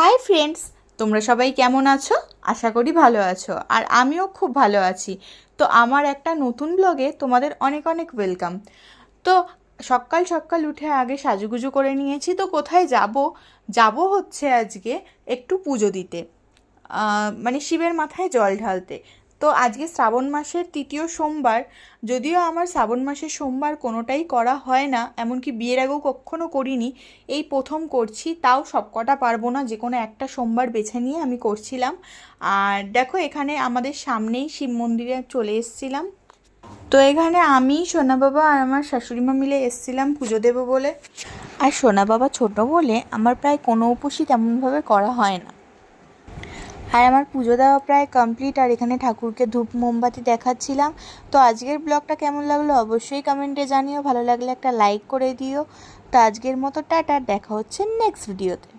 Hi friends, তোমরা সবাই কেমন আছো? আশা করি ভালো আছো, আর আমিও খুব ভালো আছি। তো আমার একটা নতুন ব্লগে তোমাদের অনেক অনেক ওয়েলকাম। তো সকাল সকাল উঠে আগে সাজুগুজু করে নিয়েছি। তো কোথায় যাব? যাব হচ্ছে আজকে একটু পুজো দিতে, মানে শিবের মাথায় জল ঢালতে। তো আজকে শ্রাবণ মাসের তৃতীয় সোমবার। যদিও আমার শ্রাবণ মাসের সোমবার কোনোটাই করা হয় না, এমনকি বিয়ের আগেও কখনো করিনি, এই প্রথম করছি। তাও সব কটা পারবো না, যে কোনো একটা সোমবার বেছে নিয়ে আমি করছিলাম। আর দেখো, এখানে আমাদের সামনেই শিব মন্দিরে চলে এসেছিলাম। তো এখানে আমি, সোনা বাবা আর আমার শাশুড়ি মা মিলে এসেছিলাম পুজো দেবো বলে। আর সোনা বাবা ছোট বলে আমার প্রায় কোনো উপোসই তেমনভাবে করা হয় না। আর আমার পুজো দেওয়া প্রায় কমপ্লিট, আর এখানে ঠাকুরকে ধূপ মোমবাতি দেখাচ্ছিলাম। তো আজকের ব্লগটা কেমন লাগলো অবশ্যই কমেন্টে জানিও, ভালো লাগলে একটা লাইক করে দিও। তো আজকের মতো টাটা, দেখা হচ্ছে নেক্সট ভিডিওতে।